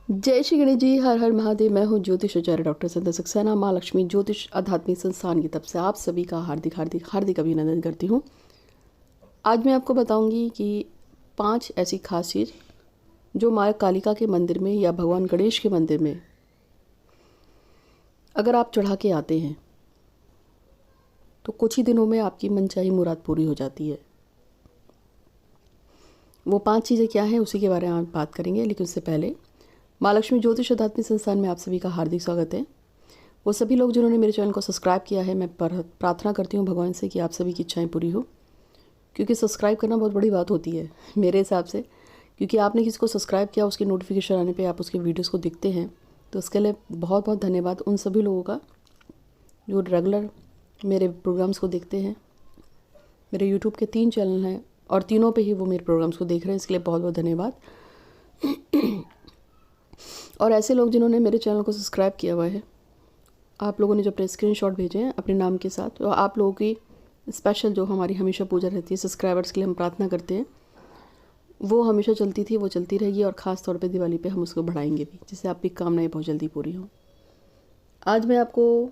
जय श्री गणेश जी। हर हर महादेव। मैं हूँ ज्योतिष आचार्य डॉक्टर संध्या सक्सेना। माँ लक्ष्मी ज्योतिष आध्यात्मिक संस्थान की तरफ से आप सभी का हार्दिक हार्दिक हार्दिक अभिनंदन करती हूँ। आज मैं आपको बताऊंगी कि 5 ऐसी खास चीज़ जो माँ कालिका के मंदिर में या भगवान गणेश के मंदिर में अगर आप चढ़ा के आते हैं तो कुछ ही दिनों में आपकी मनचाही मुराद पूरी हो जाती है। वो 5 चीज़ें क्या हैं उसी के बारे में आप बात करेंगे, लेकिन उससे पहले माँ लक्ष्मी ज्योतिष आध्यात्मिक संस्थान में आप सभी का हार्दिक स्वागत है। वो सभी लोग जिन्होंने मेरे चैनल को सब्सक्राइब किया है, मैं प्रार्थना करती हूँ भगवान से कि आप सभी की इच्छाएं पूरी हो, क्योंकि सब्सक्राइब करना बहुत बड़ी बात होती है मेरे हिसाब से। क्योंकि आपने किसी को सब्सक्राइब किया, उसकी नोटिफिकेशन आने पे आप उसके वीडियोस को देखते हैं, तो उसके लिए बहुत बहुत धन्यवाद उन सभी लोगों का जो रेगुलर मेरे प्रोग्राम्स को देखते हैं। मेरे यूट्यूब के 3 चैनल हैं और तीनों पे ही वो मेरे प्रोग्राम्स को देख रहे हैं, इसके लिए बहुत बहुत धन्यवाद। और ऐसे लोग जिन्होंने मेरे चैनल को सब्सक्राइब किया हुआ है, आप लोगों ने जो अपने स्क्रीनशॉट भेजे हैं अपने नाम के साथ, तो आप लोगों की स्पेशल जो हमारी हमेशा पूजा रहती है सब्सक्राइबर्स के लिए, हम प्रार्थना करते हैं वो हमेशा चलती थी, वो चलती रहेगी और ख़ास तौर पे दिवाली पे हम उसको बढ़ाएंगे भी, जिससे आपकी कामनाएं बहुत जल्दी पूरी हों। आज मैं आपको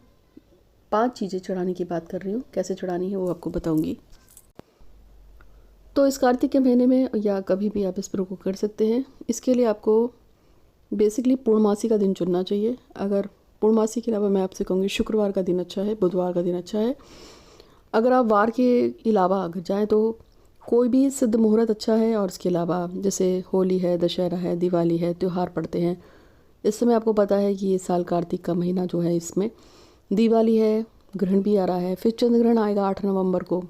5 चीज़ें चढ़ाने की बात कर रही हूँ। कैसे चढ़ानी है वो आपको बताऊँगी। तो इस कार्तिक के महीने में या कभी भी आप इस प्रयोग को कर सकते हैं। इसके लिए आपको बेसिकली पूर्णमासी का दिन चुनना चाहिए। अगर पूर्णमासी के अलावा मैं आपसे कहूँगी शुक्रवार का दिन अच्छा है, बुधवार का दिन अच्छा है। अगर आप वार के अलावा अगर जाएँ तो कोई भी सिद्ध मुहूर्त अच्छा है। और इसके अलावा जैसे होली है, दशहरा है, दिवाली है, त्यौहार पड़ते हैं। इस समय आपको पता है कि ये साल कार्तिक का महीना जो है इसमें दिवाली है, ग्रहण भी आ रहा है, फिर चंद्र ग्रहण आएगा 8 नवंबर को।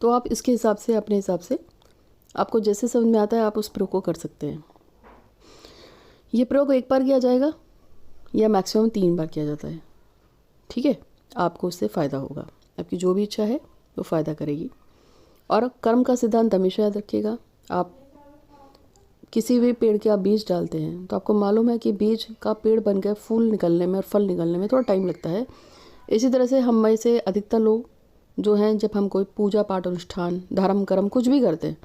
तो आप इसके हिसाब से अपने हिसाब से आपको जैसे समझ में आता है आप उस प्रयोग को कर सकते हैं। ये प्रयोग एक बार किया जाएगा या मैक्सिमम 3 बार किया जाता है, ठीक है। आपको उससे फ़ायदा होगा, आपकी जो भी इच्छा है वो फ़ायदा करेगी। और कर्म का सिद्धांत हमेशा याद रखिएगा। आप किसी भी पेड़ के आप बीज डालते हैं तो आपको मालूम है कि बीज का पेड़ बन के फूल निकलने में और फल निकलने में थोड़ा टाइम लगता है। इसी तरह से हम में से अधिकतर लोग जो हैं, जब हम कोई पूजा पाठ अनुष्ठान धर्म कर्म कुछ भी करते हैं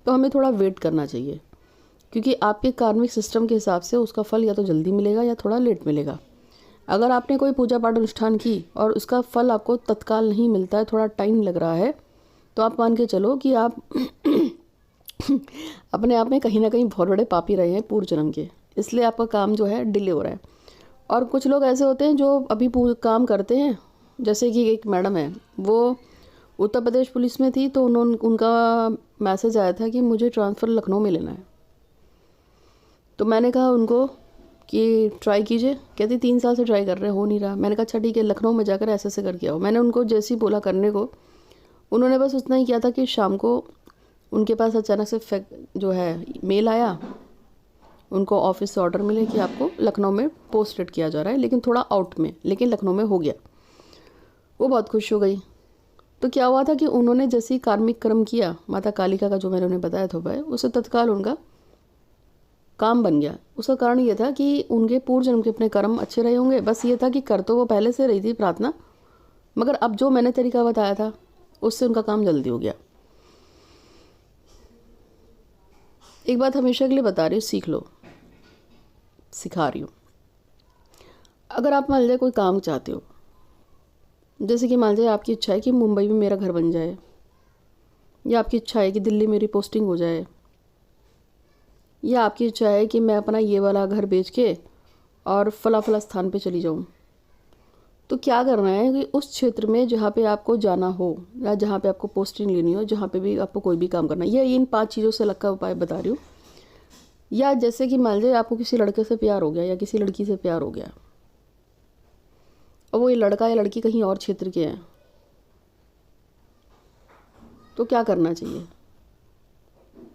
तो हमें थोड़ा वेट करना चाहिए, क्योंकि आपके कार्मिक सिस्टम के हिसाब से उसका फल या तो जल्दी मिलेगा या थोड़ा लेट मिलेगा। अगर आपने कोई पूजा पाठ अनुष्ठान की और उसका फल आपको तत्काल नहीं मिलता है, थोड़ा टाइम लग रहा है, तो आप मान के चलो कि आप अपने आप में कहीं ना कहीं बहुत बड़े पापी रहे हैं पूर्व जन्म के, इसलिए आपका काम जो है डिले हो रहा है। और कुछ लोग ऐसे होते हैं जो अभी काम करते हैं, जैसे कि एक मैडम है, वो उत्तर प्रदेश पुलिस में थी, तो उनका मैसेज आया था कि मुझे ट्रांसफ़र लखनऊ में लेना है। तो मैंने कहा उनको कि ट्राई कीजिए। कहती 3 साल से ट्राई कर रहे हैं, हो नहीं रहा। मैंने कहा अच्छा ठीक है, लखनऊ में जाकर ऐसे ऐसे करके आओ। मैंने उनको जैसे ही बोला करने को, उन्होंने बस उतना ही किया था कि शाम को उनके पास अचानक से जो है मेल आया, उनको ऑफिस से ऑर्डर मिले कि आपको लखनऊ में पोस्टेड किया जा रहा है, लेकिन थोड़ा आउट में, लेकिन लखनऊ में हो गया। वो बहुत खुश हो गई। तो क्या हुआ था कि उन्होंने जैसे ही कार्मिक कर्म किया, माता कालिका का जो मैंने उन्हें बताया था उपाय, उससे तत्काल उनका काम बन गया। उसका कारण ये था कि उनके पूर्व जन्म के अपने कर्म अच्छे रहे होंगे। बस ये था कि कर तो वो पहले से रही थी प्रार्थना, मगर अब जो मैंने तरीका बताया था उससे उनका काम जल्दी हो गया। एक बात हमेशा के लिए बता रही हूँ, सीख लो, सिखा रही हूँ। अगर आप मान लीजिए कोई काम चाहते हो, जैसे कि मान लीजिए आपकी इच्छा है कि मुंबई में मेरा घर बन जाए, या आपकी इच्छा है कि दिल्ली मेरी पोस्टिंग हो जाए, या आपकी इच्छा है कि मैं अपना ये वाला घर बेच के और फला फला स्थान पे चली जाऊँ, तो क्या करना है कि उस क्षेत्र में जहाँ पे आपको जाना हो या जहाँ पे आपको पोस्टिंग लेनी हो, जहाँ पे भी आपको कोई भी काम करना है, ये इन 5 चीज़ों से अलग का उपाय बता रही हूँ। या जैसे कि मान लीजिए आपको किसी लड़के से प्यार हो गया या किसी लड़की से प्यार हो गया, और वो ये लड़का या लड़की कहीं और क्षेत्र के हैं, तो क्या करना चाहिए?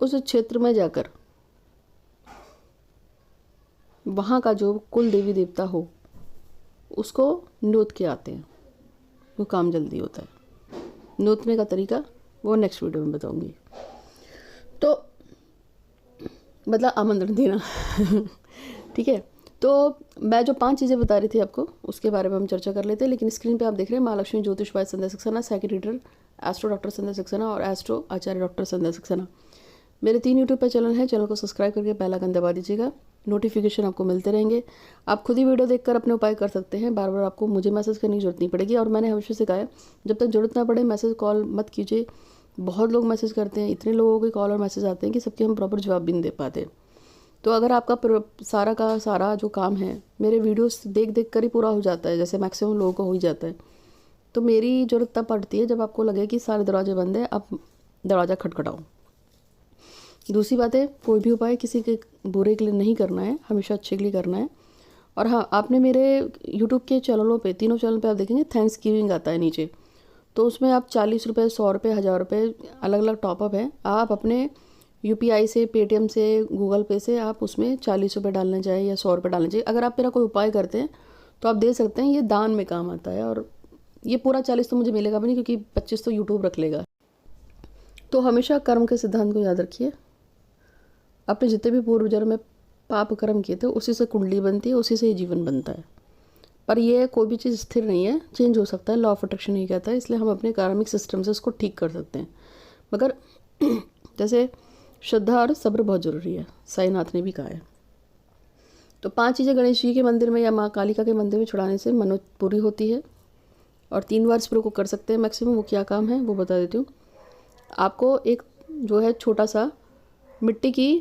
उस क्षेत्र में जाकर वहाँ का जो कुल देवी देवता हो उसको नोत के आते हैं, वो काम जल्दी होता है। नोतने का तरीका वो नेक्स्ट वीडियो में बताऊंगी। तो मतलब आमंत्रण देना ठीक है। तो मैं जो 5 चीज़ें बता रही थी आपको, उसके बारे में हम चर्चा कर लेते हैं। लेकिन स्क्रीन पे आप देख रहे हैं माँ लक्ष्मी ज्योतिष by Sandhya Saxena, secretary reader astro doctor Sandhya Saxena और एस्ट्रो आचार्य डॉक्टर संध्या सक्सेना। मेरे 3 यूट्यूब पे चैनल हैं, चैनल को सब्सक्राइब करके बेल आइकन दबा दीजिएगा, नोटिफिकेशन आपको मिलते रहेंगे। आप खुद ही वीडियो देखकर अपने उपाय कर सकते हैं, बार बार आपको मुझे मैसेज करने की जरूरत नहीं पड़ेगी। और मैंने हमेशा से कहा है, जब तक जरूरत ना पड़े मैसेज कॉल मत कीजिए। बहुत लोग मैसेज करते हैं, इतने लोगों के कॉल और मैसेज आते हैं कि सबके हम प्रॉपर जवाब भी नहीं दे पाते। तो अगर आपका सारा का सारा जो काम है मेरे वीडियोस देख देख कर ही पूरा हो जाता है, जैसे मैक्सिमम लोगों को हो ही जाता है, तो मेरी ज़रूरत तब पड़ती है जब आपको लगे कि सारे दरवाजे बंद है, आप दरवाज़ा खटखटाओ। दूसरी बात है, कोई भी उपाय किसी के बुरे के लिए नहीं करना है, हमेशा अच्छे के लिए करना है। और हाँ, आपने मेरे यूट्यूब के चैनलों पे, तीनों चैनल पे आप देखेंगे थैंक्स गिविंग आता है नीचे, तो उसमें आप 40 रुपये, 100 रुपये, 1000 रुपये अलग अलग टॉपअप है। आप अपने यूपीआई से, पेटीएम से, गूगल पे से आप उसमें 40 रुपये डालना चाहिए या 100 रुपये डालना चाहिए। अगर आप मेरा कोई उपाय करते हैं तो आप दे सकते हैं, ये दान में काम आता है। और ये पूरा 40 तो मुझे मिलेगा भी नहीं, क्योंकि 25 तो यूट्यूब रख लेगा। तो हमेशा कर्म के सिद्धांत को याद रखिए। अपने जितने भी पूर्व जन्म में पाप कर्म किए थे उसी से कुंडली बनती है, उसी से ही जीवन बनता है। पर ये कोई भी चीज़ स्थिर नहीं है, चेंज हो सकता है, लॉ ऑफ अट्रैक्शन ही कहता है। इसलिए हम अपने कार्मिक सिस्टम से उसको ठीक कर सकते हैं। मगर जैसे श्रद्धा और सब्र बहुत ज़रूरी है, साईनाथ ने भी कहा है। तो 5 चीज़ें गणेश जी के मंदिर में या माँ कालिका के मंदिर में चढ़ाने से मनोत पूरी होती है। और 3 बार इस प्रयोग को कर सकते हैं मैक्सिमम। वो क्या काम है वो बता देती हूँ आपको। एक जो है छोटा सा मिट्टी की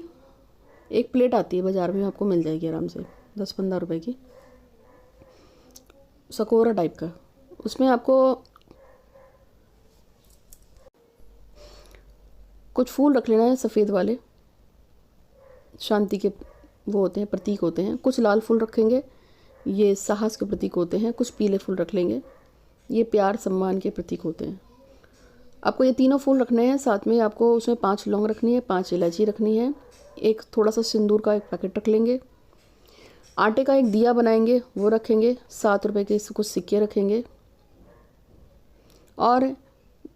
एक प्लेट आती है बाज़ार में, आपको मिल जाएगी आराम से 10-15 रुपए की, सकोरा टाइप का। उसमें आपको कुछ फूल रख लेना है, सफ़ेद वाले, शांति के वो होते हैं, प्रतीक होते हैं। कुछ लाल फूल रखेंगे, ये साहस के प्रतीक होते हैं। कुछ पीले फूल रख लेंगे, ये प्यार सम्मान के प्रतीक होते हैं। आपको ये तीनों फूल रखने हैं। साथ में आपको उसमें 5 लौंग रखनी है, 5 इलायची रखनी है, एक थोड़ा सा सिंदूर का एक पैकेट रख लेंगे, आटे का एक दिया बनाएंगे वो रखेंगे, 7 रुपए के कुछ सिक्के रखेंगे, और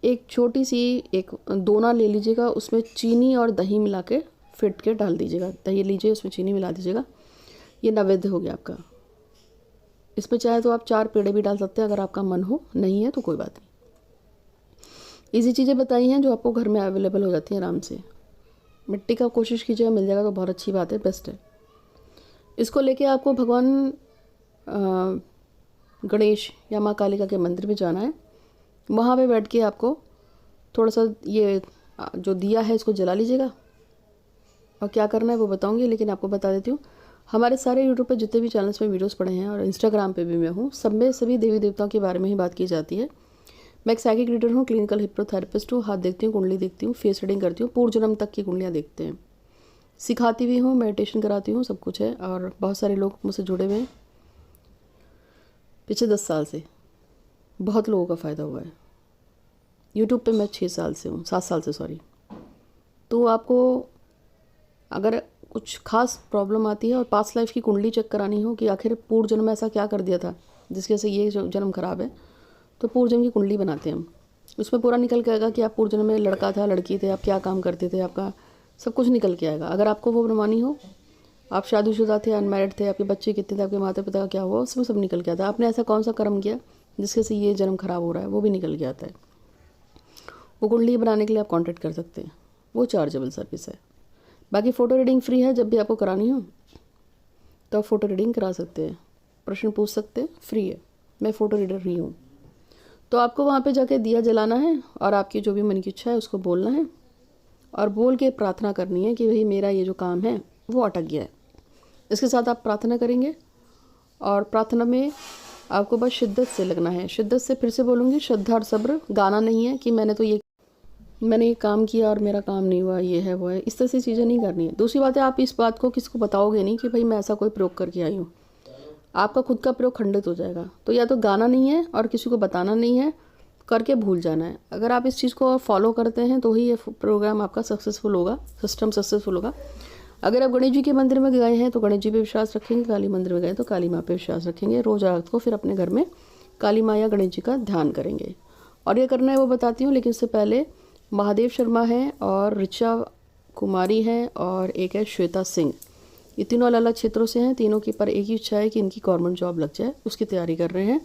एक छोटी सी एक दोना ले लीजिएगा, उसमें चीनी और दही मिला के फिट के डाल दीजिएगा। दही लीजिए, उसमें चीनी मिला दीजिएगा। ये नैवेद्य हो गया आपका। इसमें चाहे तो आप 4 पेड़े भी डाल सकते हैं, अगर आपका मन हो, नहीं है तो कोई बात नहीं। इजी चीज़ें बताई हैं जो आपको घर में अवेलेबल हो जाती हैं आराम से। मिट्टी का कोशिश कीजिएगा, मिल जाएगा तो बहुत अच्छी बात है, बेस्ट है। इसको लेके आपको भगवान गणेश या माँ कालिका के मंदिर में जाना है। वहाँ पे बैठ के आपको थोड़ा सा ये जो दिया है इसको जला लीजिएगा। और क्या करना है वो बताऊंगी, लेकिन आपको बता देती हूँ, हमारे सारे यूट्यूब पे जितने भी चैनल्स में वीडियोस पड़े हैं और इंस्टाग्राम पे भी मैं हूँ, सब में सभी देवी देवताओं के बारे में ही बात की जाती है। मैं एक साइकिक रीडर हूँ, क्लिनिकल हिप्नोथेरेपिस्ट हूँ। हाथ देखती हूँ, कुंडली देखती हूँ, फेस रीडिंग करती हूँ, पूर्व जन्म तक की कुंडलियाँ देखते हैं, सिखाती भी हूँ, मेडिटेशन कराती हूँ, सब कुछ है। और बहुत सारे लोग मुझसे जुड़े हुए हैं पिछले 10 साल से, बहुत लोगों का फ़ायदा हुआ है। यूट्यूब पे मैं 6 साल से हूँ, 7 साल से सॉरी। तो आपको अगर कुछ खास प्रॉब्लम आती है और पास्ट लाइफ की कुंडली चेक करानी हो कि आखिर पूर्व जन्म में ऐसा क्या कर दिया था जिसकी वजह से ये जन्म खराब है, तो पूर्व जन्म की कुंडली बनाते हैं हम। उसमें पूरा निकल के आएगा कि आप पूर्व जन्म में लड़का था, लड़की थे, आप क्या काम करते थे, आपका सब कुछ निकल के आएगा। अगर आपको वो बनवानी हो, आप शादीशुदा थे, अनमैरिड थे, आपके बच्चे कितने थे, आपके माता पिता का क्या हुआ, उसमें सब निकल के आता है। आपने ऐसा कौन सा कर्म किया जिसकी वजह से ये जन्म खराब हो रहा है, वो भी निकल के आता है। वो कुंडली बनाने के लिए आप कॉन्टैक्ट कर सकते हैं, वो चार्जेबल सर्विस है। बाकी फ़ोटो रीडिंग फ्री है, जब भी आपको करानी हो तो आप फ़ोटो रीडिंग करा सकते हैं, प्रश्न पूछ सकते हैं, फ्री है। मैं फ़ोटो रीडर ही हूँ। तो आपको वहाँ पे जाके दिया जलाना है और आपकी जो भी मन की इच्छा है उसको बोलना है, और बोल के प्रार्थना करनी है कि भाई मेरा ये जो काम है वो अटक गया है। इसके साथ आप प्रार्थना करेंगे, और प्रार्थना में आपको बस शिद्दत से लगना है। शिद्दत से फिर से बोलूँगी, श्रद्धा और सब्र। गाना नहीं है कि मैंने ये काम किया और मेरा काम नहीं हुआ, ये है वो है, इस तरह से चीज़ें नहीं करनी है। दूसरी बात है, आप इस बात को किसी को बताओगे नहीं कि भाई मैं ऐसा कोई प्रयोग करके आई हूँ, आपका खुद का प्रयोग खंडित हो जाएगा। तो या तो गाना नहीं है और किसी को बताना नहीं है, करके भूल जाना है। अगर आप इस चीज़ को फॉलो करते हैं तो ही ये प्रोग्राम आपका सक्सेसफुल होगा, सिस्टम सक्सेसफुल होगा। अगर आप गणेश जी के मंदिर में गए हैं तो गणेश जी पे विश्वास रखेंगे, काली मंदिर में गए तो काली माँ पे विश्वास रखेंगे। रोज़ रात को फिर अपने घर में काली माँ या गणेश जी का ध्यान करेंगे। और ये करना है वो बताती हूँ, लेकिन इससे पहले महादेव शर्मा हैं और ऋचा कुमारी हैं और एक है श्वेता सिंह। ये तीनों अलग अलग क्षेत्रों से हैं। तीनों की पर एक ही इच्छा है कि इनकी गवर्नमेंट जॉब लग जाए, उसकी तैयारी कर रहे हैं।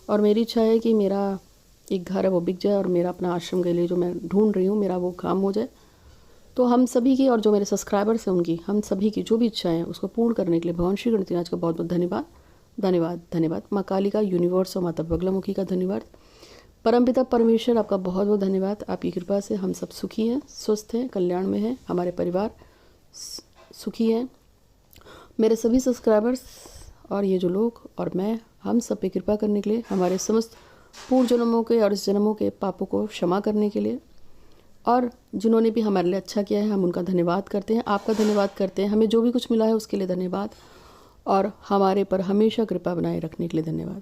और मेरी इच्छा है कि मेरा एक घर है वो बिक जाए और मेरा अपना आश्रम के लिए जो मैं ढूंढ रही हूँ मेरा वो काम हो जाए। तो हम सभी की और जो मेरे सब्सक्राइबर्स हैं उनकी, हम सभी की जो भी इच्छाएं हैं उसको पूर्ण करने के लिए भगवान श्री गणेश का बहुत बहुत धन्यवाद धन्यवाद धन्यवाद। माँ काली का, यूनिवर्स और माता बगलामुखी का धन्यवाद। परमपिता परमेश्वर आपका बहुत बहुत धन्यवाद। आपकी कृपा से हम सब सुखी हैं, स्वस्थ हैं, कल्याण में हैं, हमारे परिवार सुखी हैं। मेरे सभी सब्सक्राइबर्स और ये जो लोग और मैं, हम सब पे कृपा करने के लिए, हमारे समस्त पूर्व जन्मों के और इस जन्मों के पापों को क्षमा करने के लिए, और जिन्होंने भी हमारे लिए अच्छा किया है हम उनका धन्यवाद करते हैं, आपका धन्यवाद करते हैं। हमें जो भी कुछ मिला है उसके लिए धन्यवाद, और हमारे पर हमेशा कृपा बनाए रखने के लिए धन्यवाद।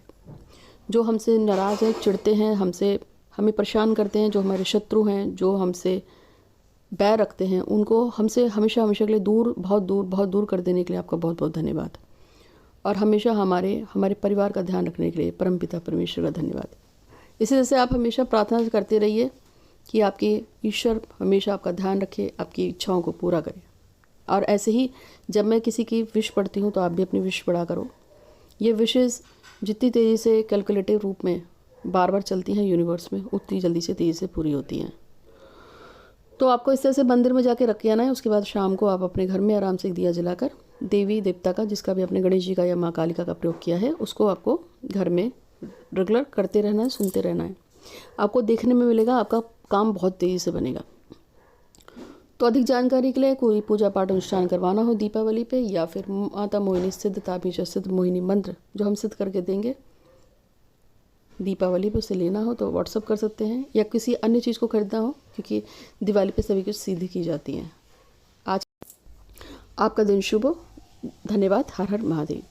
जो हमसे नाराज़ हैं, चिढ़ते हैं, हमें परेशान करते हैं, जो हमारे शत्रु हैं, जो हमसे बैर रखते हैं, उनको हमसे हमेशा हमेशा के लिए बहुत दूर कर देने के लिए आपका बहुत बहुत धन्यवाद। और हमेशा हमारे परिवार का ध्यान रखने के लिए परमपिता परमेश्वर का धन्यवाद। इसी तरह से आप हमेशा प्रार्थना करते रहिए कि आपके ईश्वर हमेशा आपका ध्यान रखे, आपकी इच्छाओं को पूरा करे। और ऐसे ही जब मैं किसी की विश पढ़ती हूँ तो आप भी अपनी विश पढ़ा करो। ये विशेज़ जितनी तेज़ी से कैलकुलेटिव रूप में बार बार चलती हैं यूनिवर्स में, उतनी जल्दी से तेज़ी से पूरी होती हैं। तो आपको इस तरह से मंदिर में जाके रख के आना है। उसके बाद शाम को आप अपने घर में आराम से एक दिया जलाकर देवी देवता का, जिसका भी अपने गणेश जी का या माँ कालिका का प्रयोग किया है, उसको आपको घर में रेगुलर करते रहना है, सुनते रहना है। आपको देखने में मिलेगा आपका काम बहुत तेज़ी से बनेगा। तो अधिक जानकारी के लिए कोई पूजा पाठ अनुष्ठान करवाना हो दीपावली पे, या फिर माता मोहिनी सिद्ध ताबीज सिद्ध मोहिनी मंत्र जो हम सिद्ध करके देंगे दीपावली पे, उसे लेना हो तो व्हाट्सअप कर सकते हैं, या किसी अन्य चीज़ को खरीदना हो, क्योंकि दिवाली पे सभी कुछ सिद्ध की जाती हैं। आज आपका दिन शुभ हो। धन्यवाद। हर हर महादेव।